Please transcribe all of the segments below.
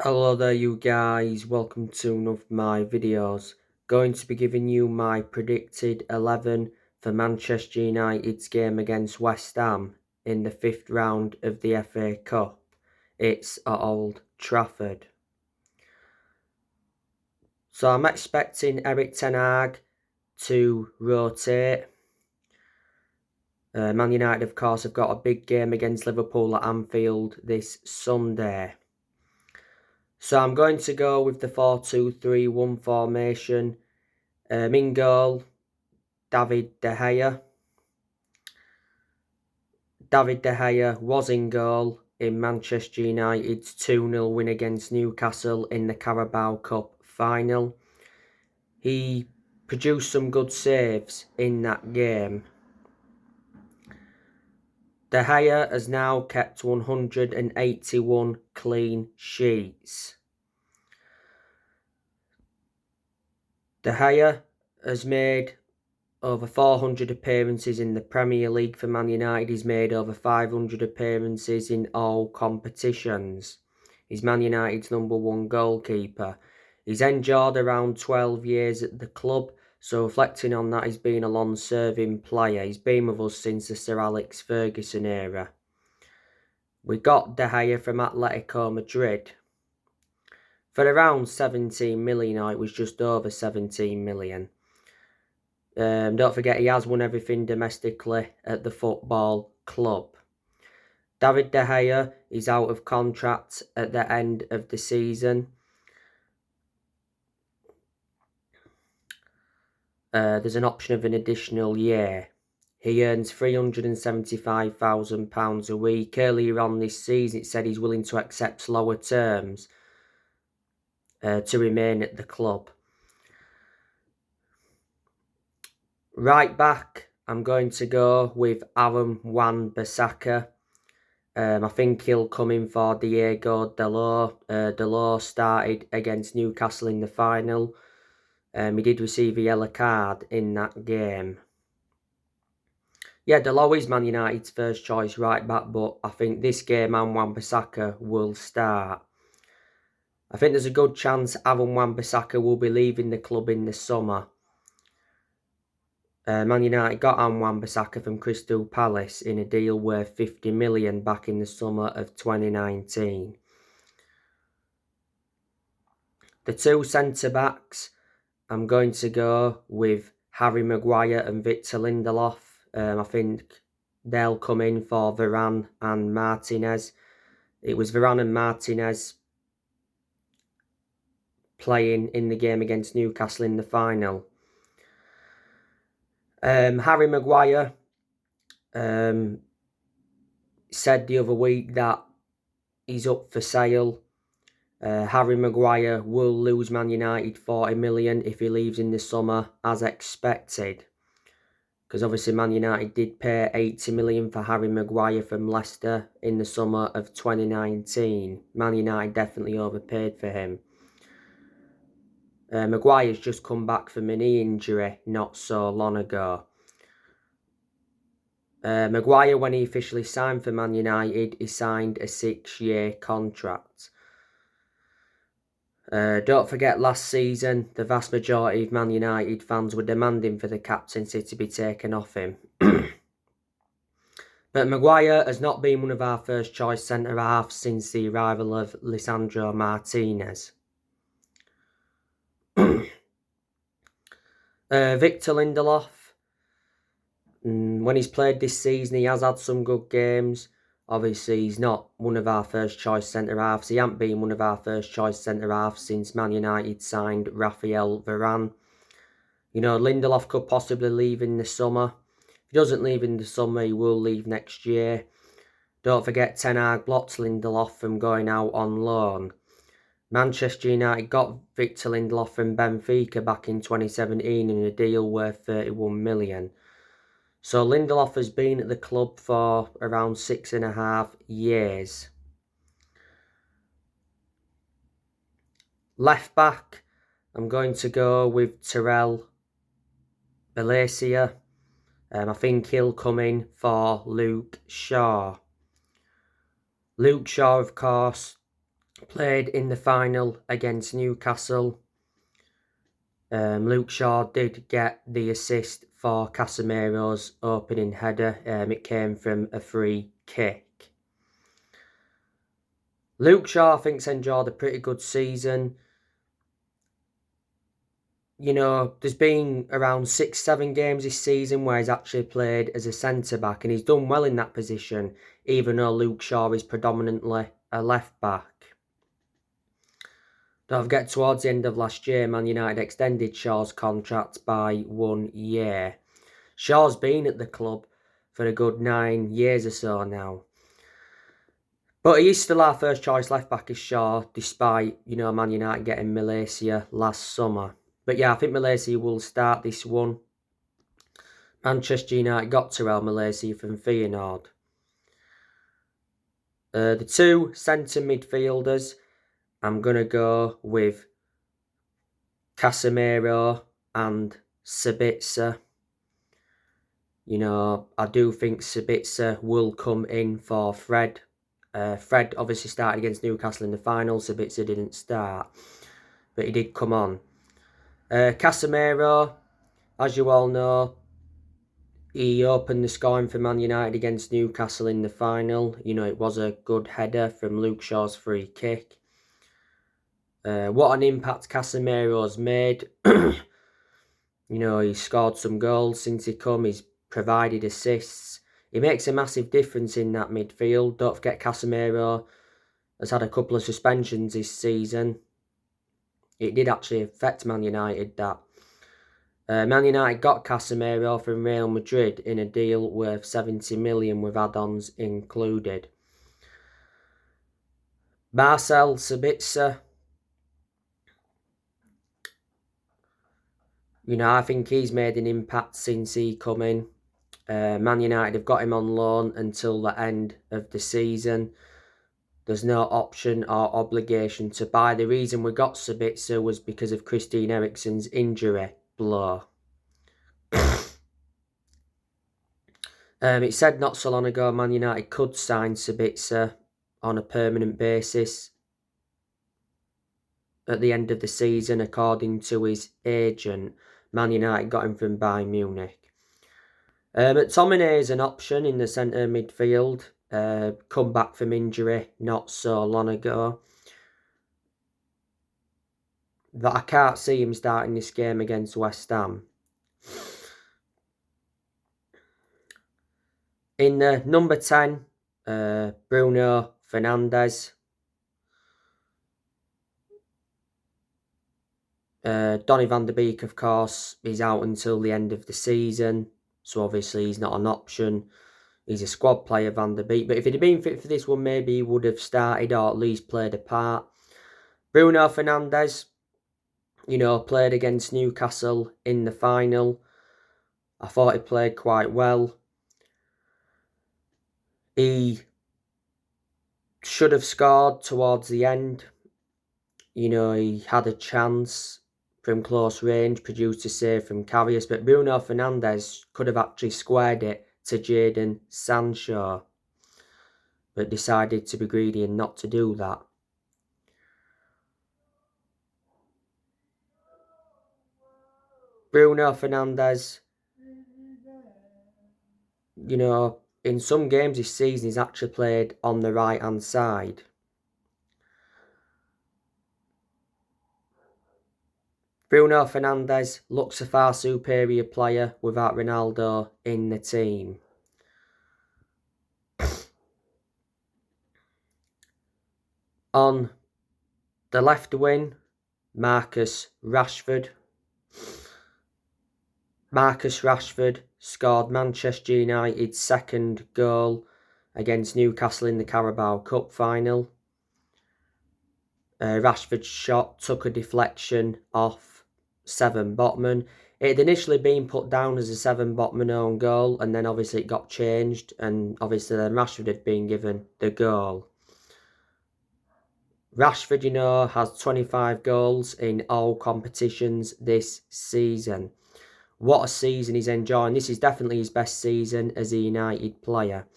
Hello there you guys, welcome to one of my videos. Going to be giving you my predicted 11 for Manchester United's game against West Ham in the 5th round of the FA Cup. It's at Old Trafford. So I'm expecting Erik ten Hag to rotate. Man United of course have got a big game against Liverpool at Anfield this Sunday. So I'm going to go with the 4-2-3-1 formation. In goal, David De Gea. David De Gea was in goal in Manchester United's 2-0 win against Newcastle in the Carabao Cup final. He produced some good saves in that game. De Gea has now kept 181 clean sheets. De Gea has made over 400 appearances in the Premier League for Man United. He's made over 500 appearances in all competitions. He's Man United's #1 goalkeeper. He's endured around 12 years at the club, so reflecting on that, he's been a long-serving player. He's been with us since the Sir Alex Ferguson era. We got De Gea from Atletico Madrid for around 17 million, or it was just over 17 million. Don't forget, he has won everything domestically at the football club. David De Gea is out of contract at the end of the season. There's an option of an additional year. He earns £375,000 a week. Earlier on this season, it said he's willing to accept lower terms to remain at the club. Right back, I'm going to go with Aaron Wan-Bissaka. I think he'll come in for Diego Dalot. Dalot started against Newcastle in the final. He did receive a yellow card in that game. Yeah, Dalot is Man United's first choice right back, but I think this game Aaron Wan-Bissaka will start. I think there's a good chance Aaron Wan-Bissaka will be leaving the club in the summer. Man United got Aaron Wan-Bissaka from Crystal Palace in a deal worth 50 million back in the summer of 2019. The two centre-backs, I'm going to go with Harry Maguire and Victor Lindelof. I think they'll come in for Varane and Martinez. It was Varane and Martinez playing in the game against Newcastle in the final. Harry Maguire said the other week that he's up for sale. Harry Maguire will lose Man United 40 million if he leaves in the summer as expected. Because obviously Man United did pay 80 million for Harry Maguire from Leicester in the summer of 2019. Man United definitely overpaid for him. Maguire's just come back from a knee injury not so long ago. Maguire, when he officially signed for Man United, he signed a 6-year contract. Don't forget, last season, the vast majority of Man United fans were demanding for the captaincy to be taken off him. But Maguire has not been one of our first choice centre-halves since the arrival of Lisandro Martinez. Victor Lindelof, when he's played this season, he has had some good games. Obviously, he's not one of our first choice centre-halves. He hasn't been one of our first choice centre-halves since Man United signed Raphael Varane. You know, Lindelof could possibly leave in the summer. If he doesn't leave in the summer, he will leave next year. Don't forget, Ten Hag blocked Lindelof from going out on loan. Manchester United got Victor Lindelof from Benfica back in 2017 in a deal worth 31 million. So Lindelof has been at the club for around 6.5 years. Left back, I'm going to go with Terrell Belacia. I think he'll come in for Luke Shaw. Luke Shaw, of course, played in the final against Newcastle. Luke Shaw did get the assist for Casemiro's opening header. It came from a free kick. Luke Shaw, I think, enjoyed a pretty good season. You know, there's been around 6-7 games this season where he's actually played as a centre-back, and he's done well in that position, even though Luke Shaw is predominantly a left-back. Don't forget, towards the end of last year, Man United extended Shaw's contract by 1 year. Shaw's been at the club for a good 9 years or so now. But he is still our first choice left-back is Shaw, despite, you know, Man United getting Malaysia last summer. But yeah, I think Malaysia will start this one. Manchester United got Terrell Malaysia from Feyenoord. The two centre midfielders, I'm going to go with Casemiro and Sabitzer. You know, I do think Sabitzer will come in for Fred. Fred obviously started against Newcastle in the final. Sabitzer didn't start, but he did come on. Casemiro, as you all know, he opened the scoring for Man United against Newcastle in the final. You know, it was a good header from Luke Shaw's free kick. What an impact Casemiro's made. You know, he's scored some goals since he come. He's provided assists. He makes a massive difference in that midfield. Don't forget, Casemiro has had a couple of suspensions this season. It did actually affect Man United, that. Man United got Casemiro from Real Madrid in a deal worth 70 million with add-ons included. Marcel Sabitzer. You know, I think he's made an impact since he come in. Man United have got him on loan until the end of the season. There's no option or obligation to buy. The reason we got Sabitzer was because of Christian Eriksen's injury blow. It said not so long ago Man United could sign Sabitzer on a permanent basis at the end of the season, according to his agent. Man United got him from Bayern Munich. McTominay is an option in the centre midfield. Come back from injury not so long ago. But I can't see him starting this game against West Ham. In number 10, Bruno Fernandes. Donny van der Beek, of course, is out until the end of the season. So obviously he's not an option. He's a squad player, Van der Beek. But if he'd have been fit for this one, maybe he would have started or at least played a part. Bruno Fernandes, you know, played against Newcastle in the final. I thought he played quite well. He should have scored towards the end. You know, he had a chance from close range, produced a save from Karius. But Bruno Fernandes could have actually squared it to Jadon Sancho, but decided to be greedy and not to do that. Bruno Fernandes, you know, in some games this season he's actually played on the right hand side. Bruno Fernandes looks a far superior player without Ronaldo in the team. On the left wing, Marcus Rashford. Marcus Rashford scored Manchester United's second goal against Newcastle in the Carabao Cup final. Rashford's shot took a deflection off Seven Botman. It had initially been put down as a Seven Botman own goal, and then obviously it got changed, and obviously then Rashford had been given the goal. Rashford, you know, has 25 goals in all competitions this season. What a season he's enjoying. This is definitely his best season as a United player.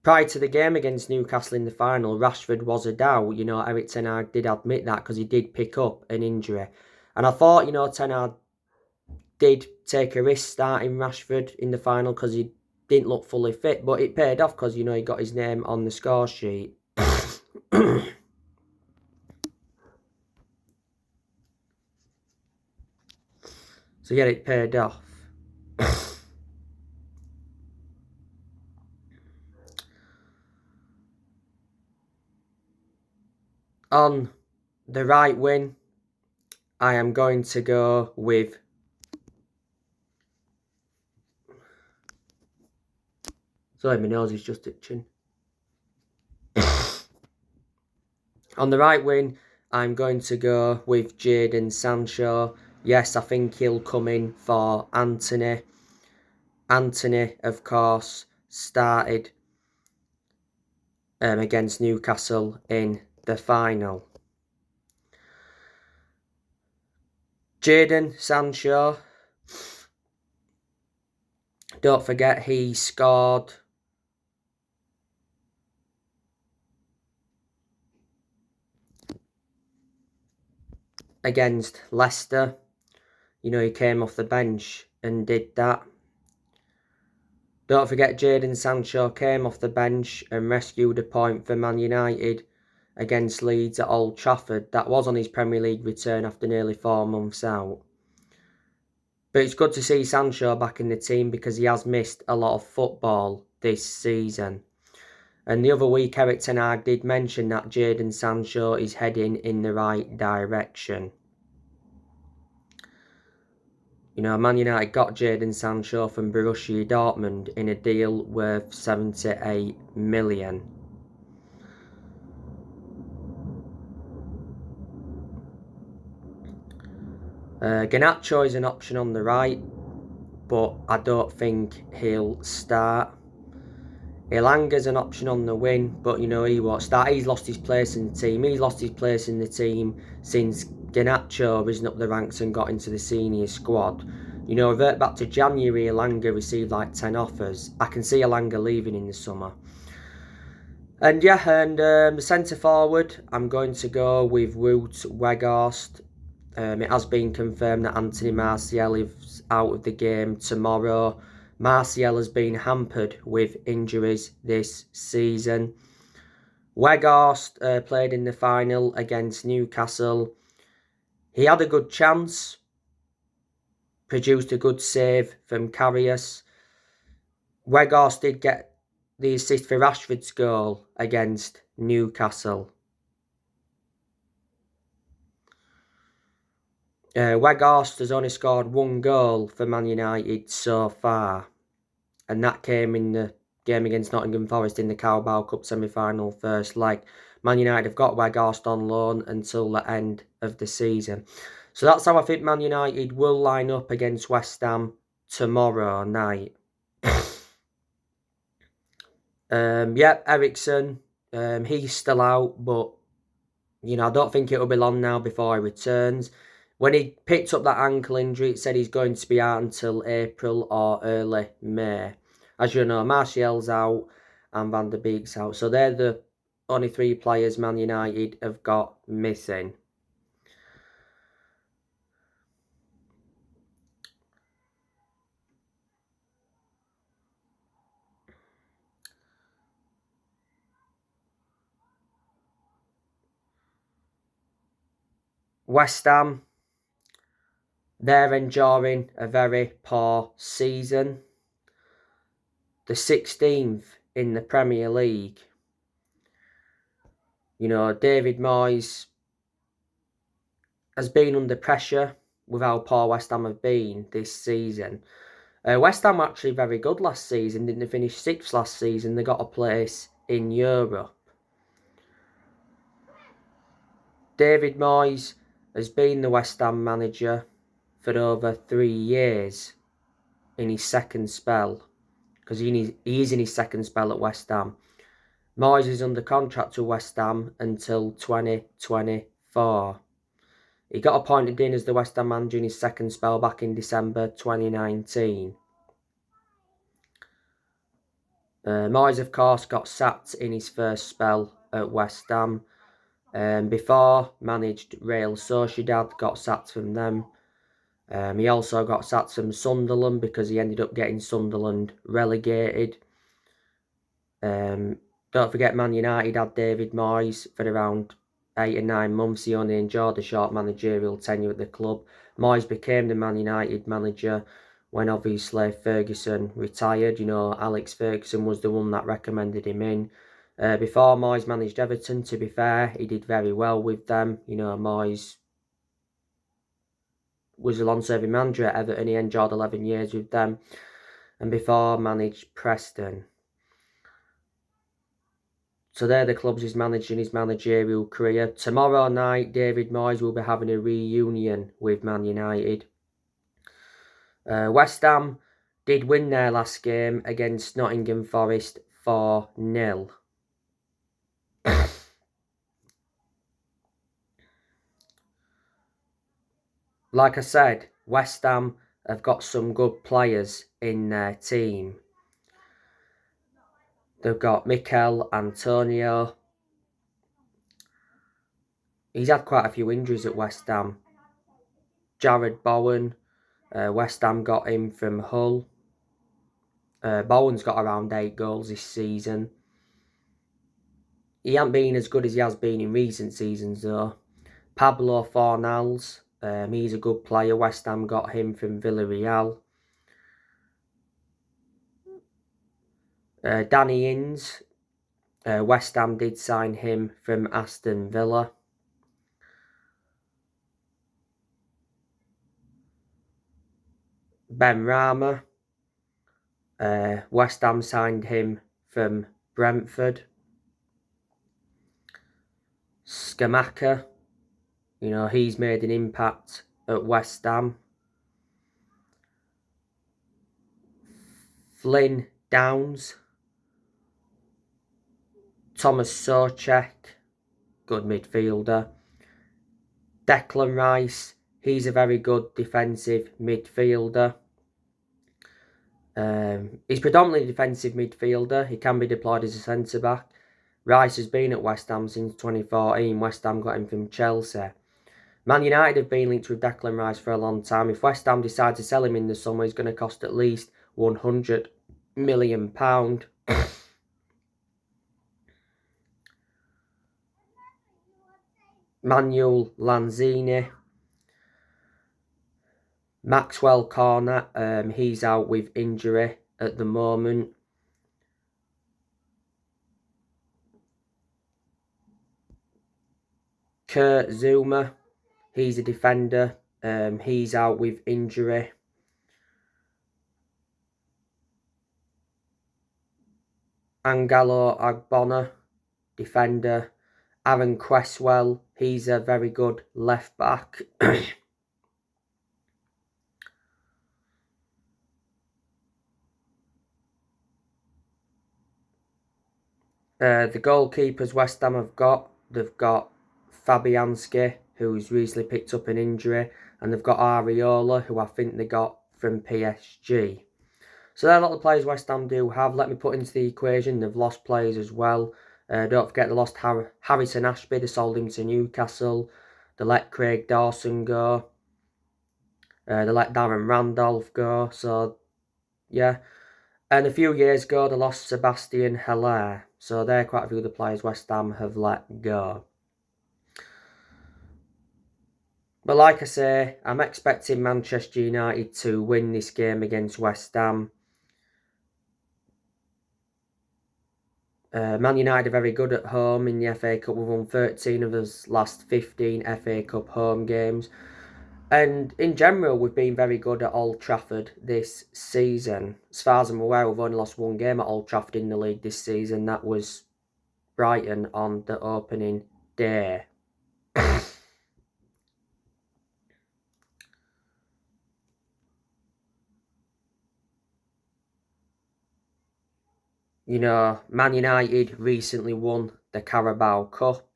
Prior to the game against Newcastle in the final, Rashford was a doubt. You know, Eric Ten Hag did admit that because he did pick up an injury. And I thought, you know, Ten Hag did take a risk starting Rashford in the final because he didn't look fully fit. But it paid off because, you know, he got his name on the score sheet. So yeah, it paid off. On the right wing, I am going to go with sorry, my nose is just itching. On the right wing, I'm going to go with Jadon Sancho. Yes, I think he'll come in for Anthony. Anthony, of course, started against Newcastle in the final. Jadon Sancho, don't forget he scored against Leicester. You know, he came off the bench and did that. Don't forget Jadon Sancho came off the bench and rescued a point for Man United against Leeds at Old Trafford. That was on his Premier League return after nearly 4 months out. But it's good to see Sancho back in the team because he has missed a lot of football this season. And the other week, Eric Ten Hag did mention that Jadon Sancho is heading in the right direction. You know, Man United got Jadon Sancho from Borussia Dortmund in a deal worth 78 million. Garnacho is an option on the right, but I don't think he'll start. Ilanga's an option on the wing, but you know, he won't start. He's lost his place in the team. He's lost his place in the team since Garnacho risen up the ranks and got into the senior squad. You know, revert back to January, Ilanga received like 10 offers. I can see Ilanga leaving in the summer. And yeah, and the centre forward, I'm going to go with Wout Weghorst. It has been confirmed that Anthony Martial is out of the game tomorrow. Martial has been hampered with injuries this season. Weghorst played in the final against Newcastle. He had a good chance, produced a good save from Karius. Weghorst did get the assist for Rashford's goal against Newcastle. Weghorst has only scored 1 goal for Man United so far, and that came in the game against Nottingham Forest in the Carabao Cup semi-final first leg. Man United have got Weghorst on loan until the end of the season. So that's how I think Man United will line up against West Ham tomorrow night. Eriksen, he's still out, but you know, I don't think it'll be long now before he returns. When he picked up that ankle injury, it said he's going to be out until April or early May. As you know, Martial's out and Van der Beek's out. So they're the only 3 players Man United have got missing. West Ham, they're enduring a very poor season. The 16th in the Premier League. You know, David Moyes has been under pressure with how poor West Ham have been this season. West Ham were actually very good last season. Didn't they finish 6th last season? They got a place in Europe. David Moyes has been the West Ham manager for over 3 years in his second spell, because he is in his second spell at West Ham. Moyes is under contract to West Ham until 2024. He got appointed in as the West Ham manager in his second spell back in December 2019. Moyes, of course, got sacked in his first spell at West Ham. Before, managed Real Sociedad, got sacked from them. He also got sacked from Sunderland because he ended up getting Sunderland relegated. Don't forget, Man United had David Moyes for around 8 or 9 months. He only enjoyed a short managerial tenure at the club. Moyes became the Man United manager when obviously Ferguson retired. You know, Alex Ferguson was the one that recommended him in. Before Moyes managed Everton, to be fair, he did very well with them. You know, Moyes was a long-serving manager at Everton. He enjoyed 11 years with them. And before managed Preston. So they're the clubs he's managed in his managerial career. Tomorrow night, David Moyes will be having a reunion with Man United. West Ham did win their last game against Nottingham Forest 4-0. Like I said, West Ham have got some good players in their team. They've got Mikel Antonio. He's had quite a few injuries at West Ham. Jared Bowen. West Ham got him from Hull. Bowen's got around 8 goals this season. He hasn't been as good as he has been in recent seasons though. Pablo Fornals, he's a good player. West Ham got him from Villarreal. Danny Ings, West Ham did sign him from Aston Villa. Ben Rama, West Ham signed him from Brentford. Skamaka, you know, he's made an impact at West Ham. Flynn Downs. Thomas Soucek, good midfielder. Declan Rice, he's a very good defensive midfielder. He's predominantly a defensive midfielder. He can be deployed as a centre-back. Rice has been at West Ham since 2014. West Ham got him from Chelsea. Man United have been linked with Declan Rice for a long time. If West Ham decide to sell him in the summer, he's going to cost at least £100 million. Manuel Lanzini. Maxwell Cornet, he's out with injury at the moment. Kurt Zuma, he's a defender. He's out with injury. Angelo Agbona, defender. Aaron Cresswell, he's a very good left back. The goalkeepers West Ham have got, they've got Fabianski, who's recently picked up an injury, and they've got Areola, who I think they got from PSG. So they're a lot of players West Ham do have. Let me put into the equation, they've lost players as well. Don't forget they lost Harrison Ashby, they sold him to Newcastle. They let Craig Dawson go. They let Darren Randolph go. So, yeah. And a few years ago, they lost Sebastian Haller. So they're quite a few of the players West Ham have let go. But like I say, I'm expecting Manchester United to win this game against West Ham. Man United are very good at home in the FA Cup. We've won 13 of those last 15 FA Cup home games. And in general, we've been very good at Old Trafford this season. As far as I'm aware, we've only lost one game at Old Trafford in the league this season. That was Brighton on the opening day. You know, Man United recently won the Carabao Cup.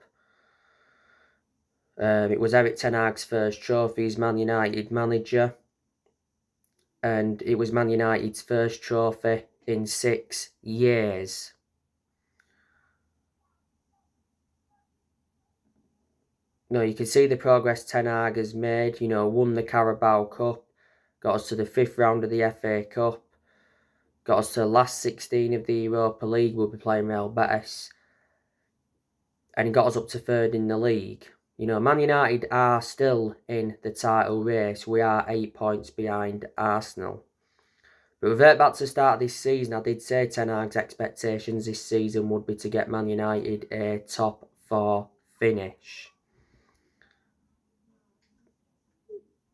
It was Erik ten Hag's first trophy as Man United manager. And it was Man United's first trophy in 6 years. You can see the progress Ten Hag has made. Won the Carabao Cup, got us to the 5th round of the FA Cup, got us to the last 16 of the Europa League. We'll be playing Real Betis, and he got us up to 3rd in the league. Man United are still in the title race. We are 8 points behind Arsenal. But revert back to the start of this season, I did say Ten Hag's expectations this season would be to get Man United a top 4 finish.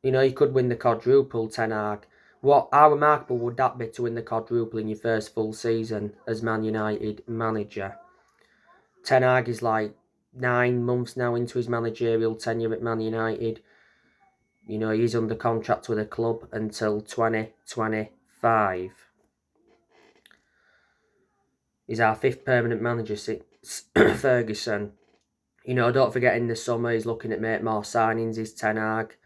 He could win the quadruple, Ten Hag. How remarkable would that be to win the quadruple in your first full season as Man United manager? Ten Hag is like 9 months now into his managerial tenure at Man United. He's under contract with the club until 2025. He's our 5th permanent manager since Ferguson. Don't forget in the summer he's looking at make more signings, he's Ten Hag.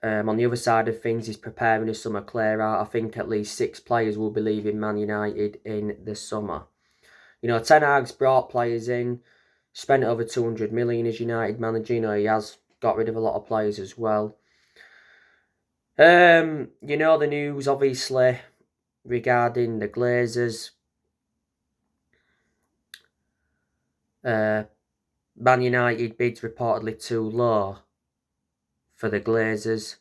On the other side of things, he's preparing a summer clear out. I think at least 6 players will be leaving Man United in the summer. Ten Hag's brought players in, spent over 200 million as United manager. He has got rid of a lot of players as well. The news obviously regarding the Glazers. Man United bids reportedly too low for the Glazers.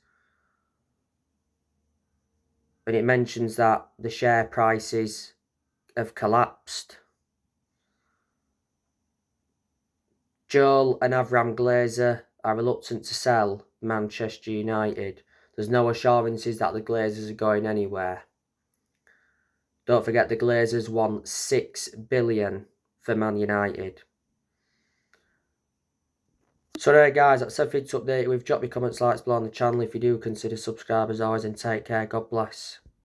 And it mentions that the share prices have collapsed. Joel and Avram Glazer are reluctant to sell Manchester United. There's no assurances that the Glazers are going anywhere. Don't forget the Glazers want $6 billion for Man United. So there guys, that's everything to update with. Drop your comments, likes below on the channel if you do. Consider subscribe as always, and take care. God bless.